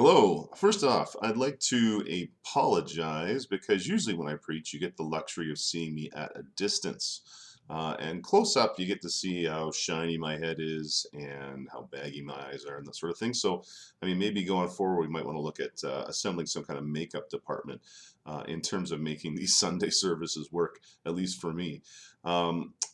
Hello. First off, I'd like to apologize because usually when I preach, you get the luxury of seeing me at a distance. And close up, you get to see how shiny my head is and how baggy my eyes are and that sort of thing. So, I mean, maybe going forward, we might want to look at assembling some kind of makeup department in terms of making these Sunday services work, at least for me.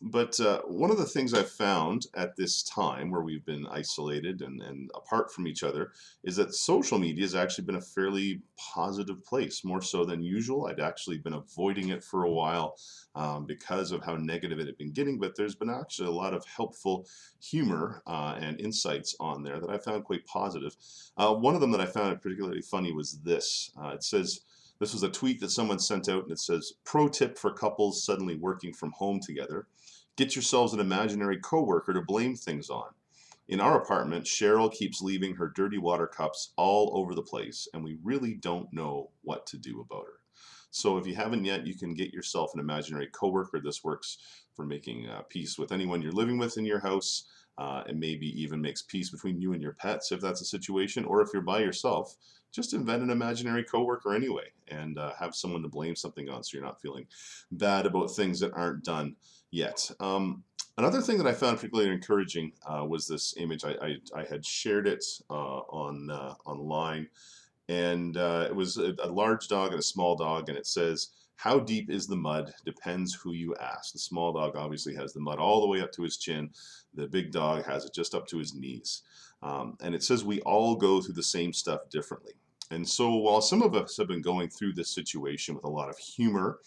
But one of the things I've found at this time where we've been isolated and apart from each other is that social media has actually been a fairly positive place, more so than usual. I'd actually been avoiding it for a while because of how negative it had been getting, but there's been actually a lot of helpful humor and insights on there that I found quite positive. One of them that I found particularly funny was this. It says, this was a tweet that someone sent out, and it says, "Pro tip for couples suddenly working from home together. Get yourselves an imaginary coworker to blame things on. In our apartment, Cheryl keeps leaving her dirty water cups all over the place, and we really don't know what to do about her." So if you haven't yet, you can get yourself an imaginary coworker. This works for making peace with anyone you're living with in your house. And maybe even makes peace between you and your pets if that's a situation, or if you're by yourself, just invent an imaginary coworker anyway, and have someone to blame something on, so you're not feeling bad about things that aren't done yet. Another thing that I found particularly encouraging was this image. I had shared it on online, and it was a large dog and a small dog, and it says, "How deep is the mud? Depends who you ask." The small dog obviously has the mud all the way up to his chin. The big dog has it just up to his knees. And it says we all go through the same stuff differently. And so while some of us have been going through this situation with a lot of humor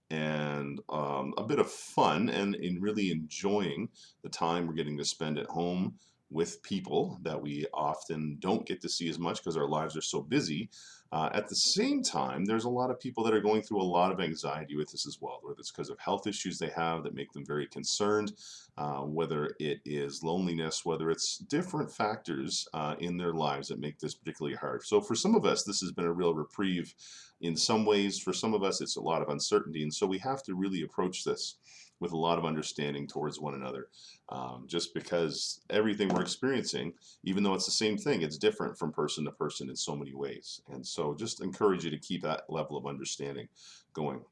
and a bit of fun and in really enjoying the time we're getting to spend at home with people that we often don't get to see as much because our lives are so busy. At the same time, there's a lot of people that are going through a lot of anxiety with this as well, whether it's because of health issues they have that make them very concerned, whether it is loneliness, whether it's different factors in their lives that make this particularly hard. So for some of us, this has been a real reprieve in some ways. For some of us, it's a lot of uncertainty. And so we have to really approach this with a lot of understanding towards one another. Just because everything we're experiencing, even though it's the same thing, it's different from person to person in so many ways. And so just encourage you to keep that level of understanding going.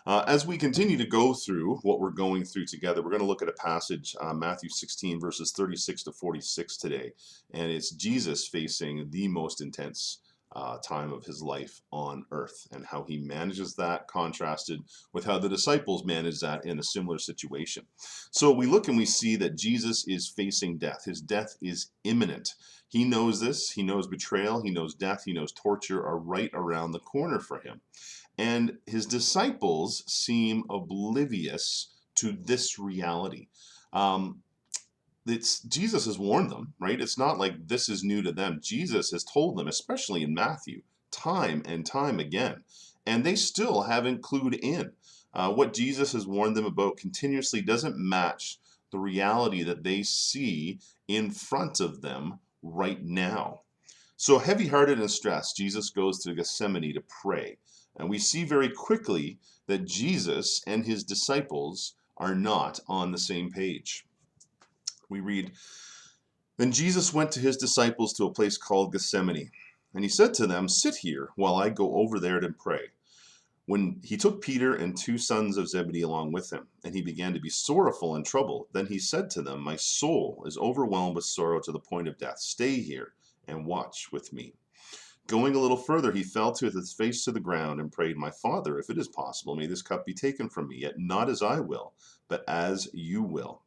As we continue to go through what we're going through together, we're going to look at a passage, Matthew 16, verses 36 to 46 today. And it's Jesus facing the most intense time of his life on earth, and how he manages that, contrasted with how the disciples manage that in a similar situation. So we look and we see that Jesus is facing death. His death is imminent. He knows this. He knows betrayal. He knows death. He knows torture are right around the corner for him. And his disciples seem oblivious to this reality. Um, it's Jesus has warned them, right? It's not like this is new to them. Jesus has told them, especially in Matthew, time and time again, and they still haven't clued in. What Jesus has warned them about continuously doesn't match the reality that they see in front of them right now. So, heavy hearted and stressed, Jesus goes to Gethsemane to pray. And we see very quickly that Jesus and his disciples are not on the same page. We read, "Then Jesus went to his disciples to a place called Gethsemane, and he said to them, 'Sit here while I go over there and pray.' When he took Peter and two sons of Zebedee along with him, and he began to be sorrowful and troubled, then he said to them, 'My soul is overwhelmed with sorrow to the point of death. Stay here and watch with me.' Going a little further, he fell to his face to the ground and prayed, 'My Father, if it is possible, may this cup be taken from me, yet not as I will, but as you will.'"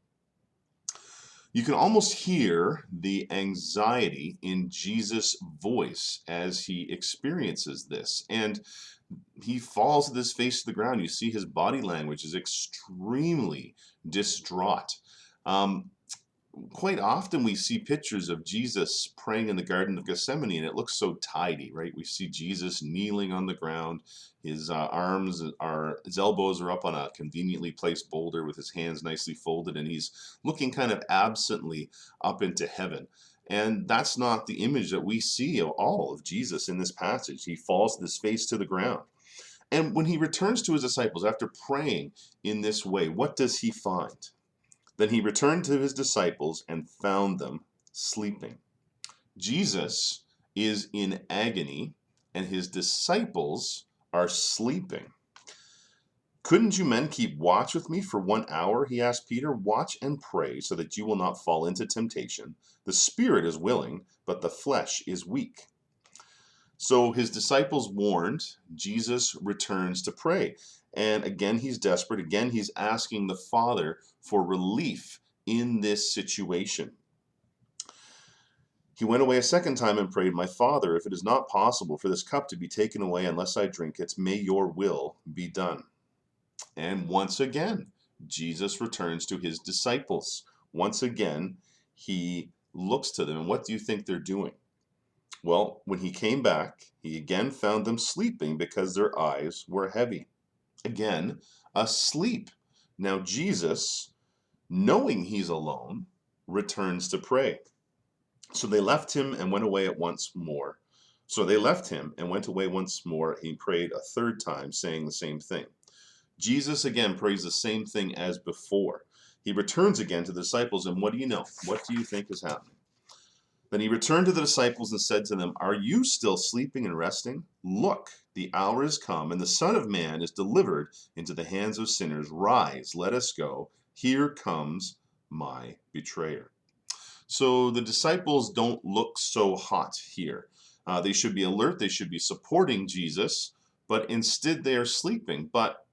You can almost hear the anxiety in Jesus' voice as he experiences this. And he falls with his face to the ground. You see his body language is extremely distraught. Um, Quite often we see pictures of Jesus praying in the Garden of Gethsemane, and it looks so tidy, right? We see Jesus kneeling on the ground. His his elbows are up on a conveniently placed boulder with his hands nicely folded, and he's looking kind of absently up into heaven. And that's not the image that we see of all of Jesus in this passage. He falls with his face to the ground. And when he returns to his disciples after praying in this way, what does he find? Then he returned to his disciples and found them sleeping. Jesus is in agony, and his disciples are sleeping. Couldn't you men keep watch with me for 1 hour? He asked Peter. Watch and pray so that you will not fall into temptation. The spirit is willing, but the flesh is weak. So his disciples warned. Jesus returns to pray. And again, he's desperate. Again, he's asking the Father for relief in this situation. He went away a second time and prayed, My Father, if it is not possible for this cup to be taken away unless I drink it, may your will be done. And once again, Jesus returns to his disciples. Once again, he looks to them. And what do you think they're doing? Well, when he came back, he again found them sleeping because their eyes were heavy. Again, asleep. Now Jesus, knowing he's alone, returns to pray. So they left him and went away once more. He prayed a third time, saying the same thing. Jesus again prays the same thing as before. He returns again to the disciples, and what do you know? What do you think is happening? Then he returned to the disciples and said to them, Are you still sleeping and resting? Look, the hour is come, and the Son of Man is delivered into the hands of sinners. Rise, let us go. Here comes my betrayer. So the disciples don't look so hot here. They should be alert. They should be supporting Jesus, but instead they are sleeping. But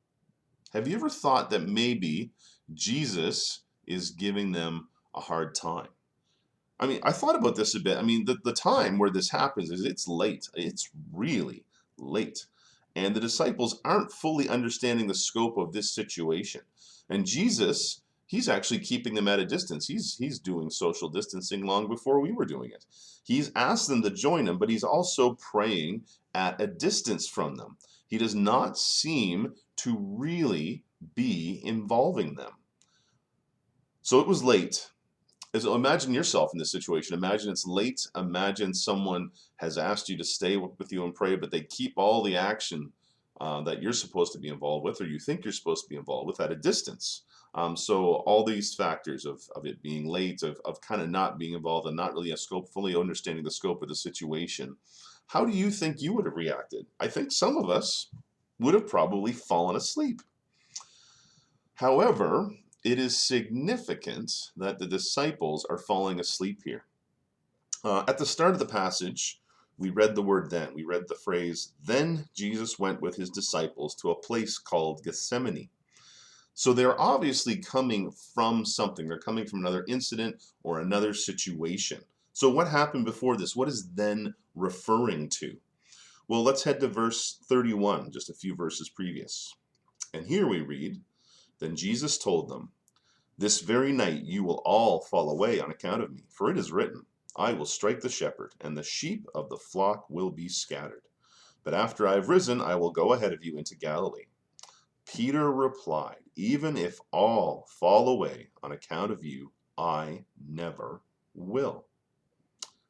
have you ever thought that maybe Jesus is giving them a hard time? I mean, I thought about this a bit. I mean, the time where this happens is it's late. It's really late. And the disciples aren't fully understanding the scope of this situation. And Jesus, he's actually keeping them at a distance. He's doing social distancing long before we were doing it. He's asked them to join him, but he's also praying at a distance from them. He does not seem to really be involving them. So it was late. So imagine yourself in this situation. Imagine it's late. Imagine someone has asked you to stay with you and pray, but they keep all the action that you're supposed to be involved with, or you think you're supposed to be involved with, at a distance. So all these factors of it being late, of kind of not being involved, and not really fully understanding the scope of the situation. How do you think you would have reacted? I think some of us would have probably fallen asleep. However, it is significant that the disciples are falling asleep here. At the start of the passage, we read the word then. We read the phrase, Then Jesus went with his disciples to a place called Gethsemane. So they're obviously coming from something. They're coming from another incident or another situation. So what happened before this? What is then referring to? Well, let's head to verse 31, just a few verses previous. And here we read, Then Jesus told them, This very night you will all fall away on account of me, for it is written, I will strike the shepherd, and the sheep of the flock will be scattered. But after I have risen, I will go ahead of you into Galilee. Peter replied, Even if all fall away on account of you, I never will.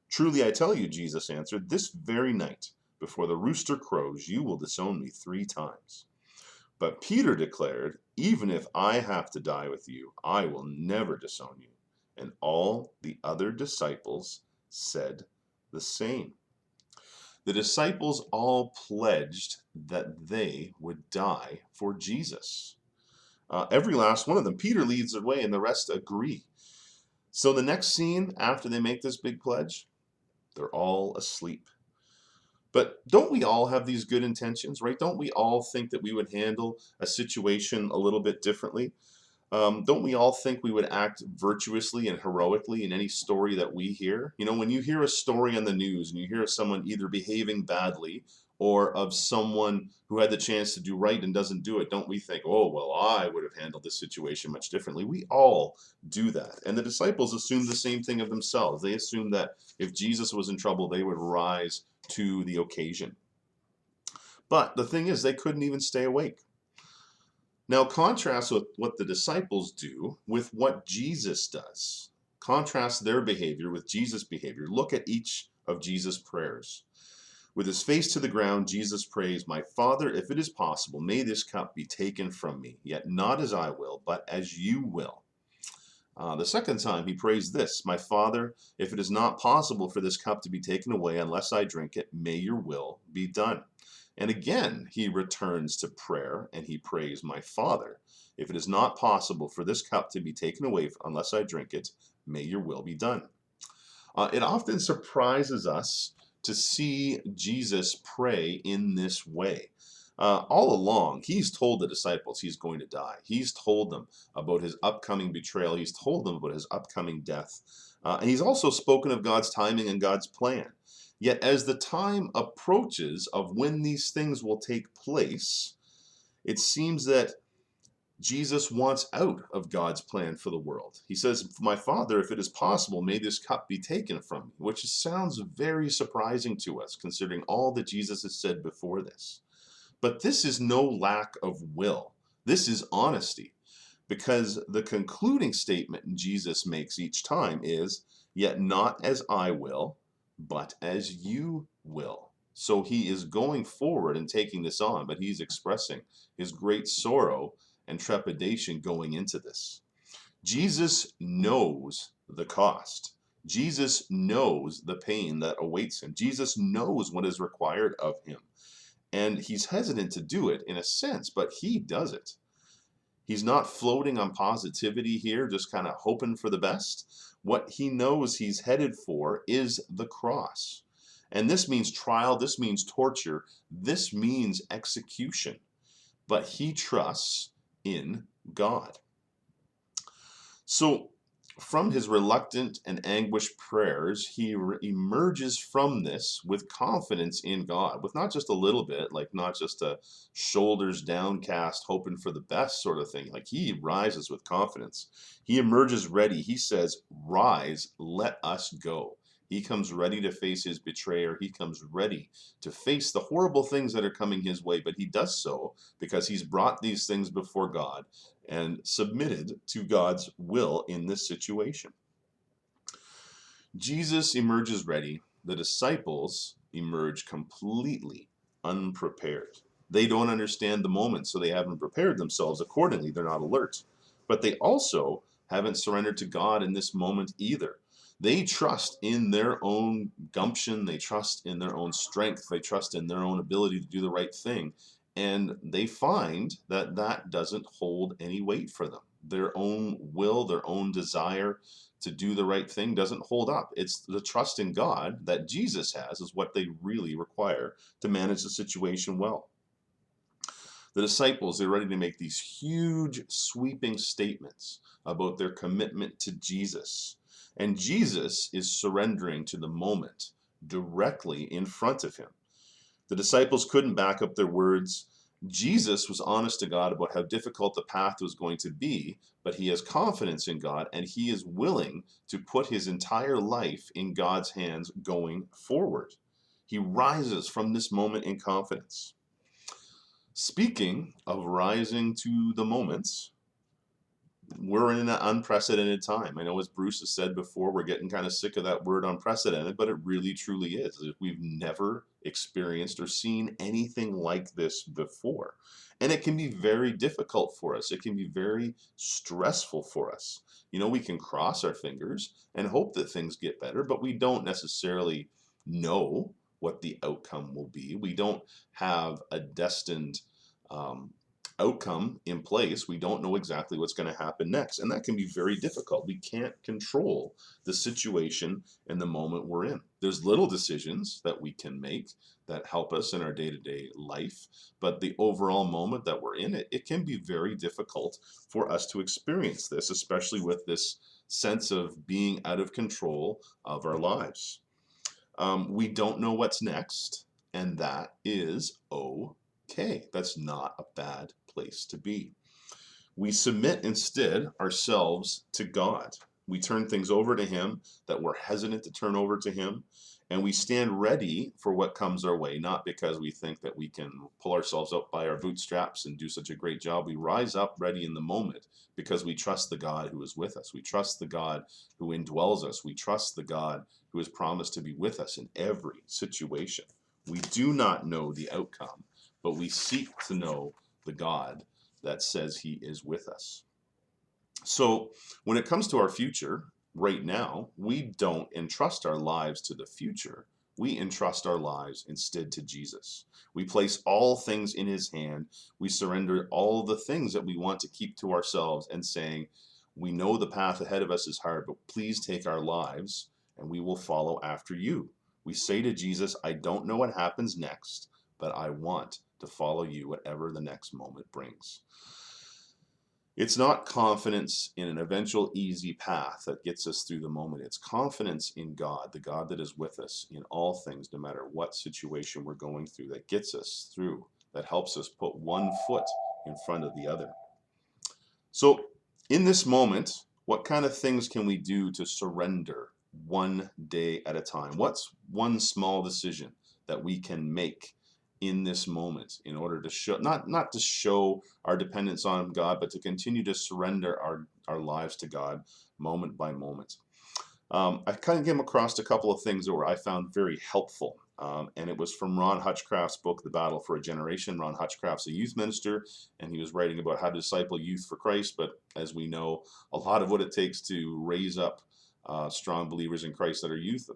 Truly I tell you, Jesus answered, This very night, before the rooster crows, you will disown me 3 times. But Peter declared, Even if I have to die with you, I will never disown you. And all the other disciples said the same. The disciples all pledged that they would die for Jesus. Every last one of them. Peter leads the way, and the rest agree. So the next scene, after they make this big pledge, they're all asleep. But don't we all have these good intentions, right? Don't we all think that we would handle a situation a little bit differently? Don't we all think we would act virtuously and heroically in any story that we hear? You know, when you hear a story on the news and you hear of someone either behaving badly or of someone who had the chance to do right and doesn't do it, don't we think, oh, well, I would have handled this situation much differently? We all do that. And the disciples assumed the same thing of themselves. They assumed that if Jesus was in trouble, they would rise to the occasion. But the thing is, they couldn't even stay awake. Now, contrast with what the disciples do with what Jesus does. Contrast their behavior with Jesus' behavior. Look at each of Jesus' prayers. With his face to the ground, Jesus prays, My Father, if it is possible, may this cup be taken from me, yet not as I will, but as you will. The second time he prays this, "My Father, if it is not possible for this cup to be taken away unless I drink it, may your will be done." And again, he returns to prayer and he prays, "My Father, if it is not possible for this cup to be taken away unless I drink it, may your will be done." It often surprises us to see Jesus pray in this way. All along, he's told the disciples he's going to die. He's told them about his upcoming betrayal. He's told them about his upcoming death. And he's also spoken of God's timing and God's plan. Yet, as the time approaches of when these things will take place, it seems that Jesus wants out of God's plan for the world. He says, "My Father, if it is possible, may this cup be taken from me," which sounds very surprising to us, considering all that Jesus has said before this. But this is no lack of will. This is honesty, because the concluding statement Jesus makes each time is, "Yet not as I will, but as you will." So he is going forward and taking this on, but he's expressing his great sorrow and trepidation going into this. Jesus knows the cost. Jesus knows the pain that awaits him. Jesus knows what is required of him. And he's hesitant to do it in a sense, but he does it. He's not floating on positivity here, just kind of hoping for the best. What he knows he's headed for is the cross. And this means trial, this means torture, this means execution. But he trusts in God. So, from his reluctant and anguished prayers, he emerges from this with confidence in God, with not just a little bit, like not just a shoulders downcast, hoping for the best sort of thing. Like he rises with confidence. He emerges ready. He says, "Rise, let us go." He comes ready to face his betrayer. He comes ready to face the horrible things that are coming his way, but he does so because he's brought these things before God and submitted to God's will in this situation. Jesus emerges ready. The disciples emerge completely unprepared. They don't understand the moment, so they haven't prepared themselves accordingly. They're not alert. But they also haven't surrendered to God in this moment either. They trust in their own gumption, they trust in their own strength, they trust in their own ability to do the right thing. And they find that that doesn't hold any weight for them. Their own will, their own desire to do the right thing doesn't hold up. It's the trust in God that Jesus has is what they really require to manage the situation well. The disciples, they're ready to make these huge, sweeping statements about their commitment to Jesus. And Jesus is surrendering to the moment directly in front of him. The disciples couldn't back up their words. Jesus was honest to God about how difficult the path was going to be, but he has confidence in God and he is willing to put his entire life in God's hands going forward. He rises from this moment in confidence. Speaking of rising to the moments, we're in an unprecedented time. I know, as Bruce has said before, we're getting kind of sick of that word unprecedented, but it really truly is. We've never experienced or seen anything like this before. And it can be very difficult for us. It can be very stressful for us. You know, we can cross our fingers and hope that things get better, but we don't necessarily know what the outcome will be. We don't have a destined outcome in place. We don't know exactly what's going to happen next. And that can be very difficult. We can't control the situation and the moment we're in. There's little decisions that we can make that help us in our day-to-day life, but the overall moment that we're in, it can be very difficult for us to experience this, especially with this sense of being out of control of our lives. We don't know what's next, and that is okay. That's not a bad place to be. We submit instead ourselves to God. We turn things over to him that we're hesitant to turn over to him, and we stand ready for what comes our way, not because we think that we can pull ourselves up by our bootstraps and do such a great job. We rise up ready in the moment because we trust the God who is with us. We trust the God who indwells us. We trust the God who has promised to be with us in every situation. We do not know the outcome, but we seek to know the God that says he is with us. So when it comes to our future, right now, we don't entrust our lives to the future. We entrust our lives instead to Jesus. We place all things in his hand. We surrender all the things that we want to keep to ourselves and saying, we know the path ahead of us is hard, but please take our lives and we will follow after you. We say to Jesus, I don't know what happens next, but I want to follow you whatever the next moment brings. It's not confidence in an eventual easy path that gets us through the moment. It's confidence in God, the God that is with us in all things, no matter what situation we're going through, that gets us through, that helps us put one foot in front of the other. So, in this moment, what kind of things can we do to surrender one day at a time? What's one small decision that we can make in this moment in order to show, not to show our dependence on God, but to continue to surrender our lives to God moment by moment? I kind of came across a couple of things that were I found very helpful. And it was from Ron Hutchcraft's book, The Battle for a Generation. Ron Hutchcraft's a youth minister, and he was writing about how to disciple youth for Christ. But as we know, a lot of what it takes to raise up strong believers in Christ that are youth,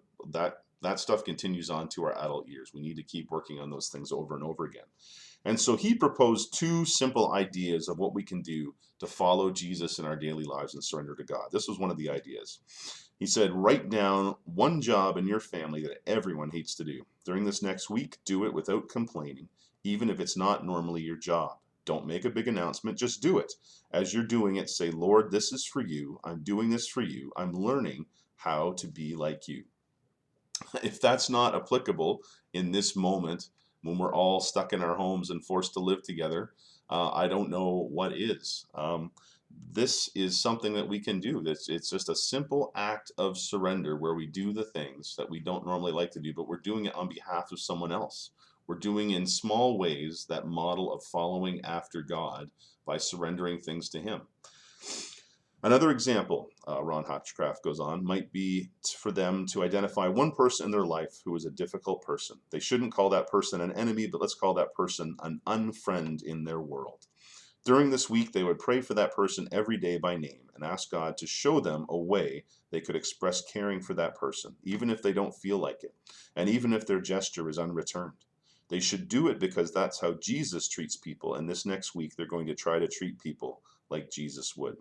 that stuff continues on to our adult years. We need to keep working on those things over and over again. And so he proposed two simple ideas of what we can do to follow Jesus in our daily lives and surrender to God. This was one of the ideas. He said, write down one job in your family that everyone hates to do. During this next week, do it without complaining, even if it's not normally your job. Don't make a big announcement, just do it. As you're doing it, say, Lord, this is for you. I'm doing this for you. I'm learning how to be like you. If that's not applicable in this moment when we're all stuck in our homes and forced to live together, I don't know what is. This is something that we can do. It's just a simple act of surrender where we do the things that we don't normally like to do, but we're doing it on behalf of someone else. We're doing in small ways that model of following after God by surrendering things to Him. Another example, Ron Hutchcraft goes on, might be for them to identify one person in their life who is a difficult person. They shouldn't call that person an enemy, but let's call that person an unfriend in their world. During this week, they would pray for that person every day by name and ask God to show them a way they could express caring for that person, even if they don't feel like it, and even if their gesture is unreturned. They should do it because that's how Jesus treats people, and this next week they're going to try to treat people like Jesus would.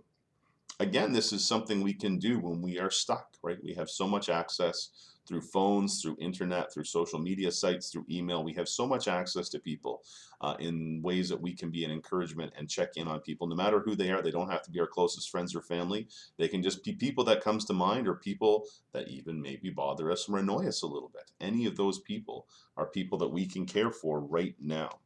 Again, this is something we can do when we are stuck, right? We have so much access through phones, through internet, through social media sites, through email. We have so much access to people in ways that we can be an encouragement and check in on people, no matter who they are. They don't have to be our closest friends or family. They can just be people that comes to mind, or people that even maybe bother us or annoy us a little bit. Any of those people are people that we can care for right now.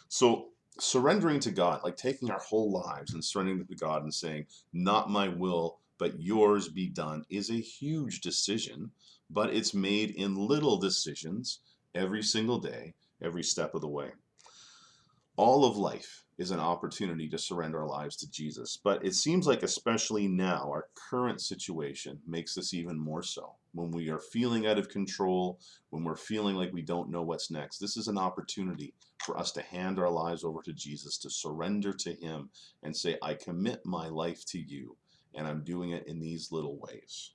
So surrendering to God, like taking our whole lives and surrendering to God and saying, not my will, but yours be done, is a huge decision, but it's made in little decisions every single day, every step of the way. All of life is an opportunity to surrender our lives to Jesus, but it seems like, especially now, our current situation makes this even more so. When we are feeling out of control, when we're feeling like we don't know what's next, this is an opportunity for us to hand our lives over to Jesus, to surrender to Him and say, I commit my life to you, and I'm doing it in these little ways.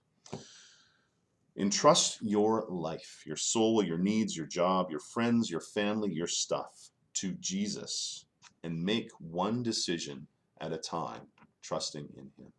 Entrust your life, your soul, your needs, your job, your friends, your family, your stuff to Jesus, and make one decision at a time, trusting in Him.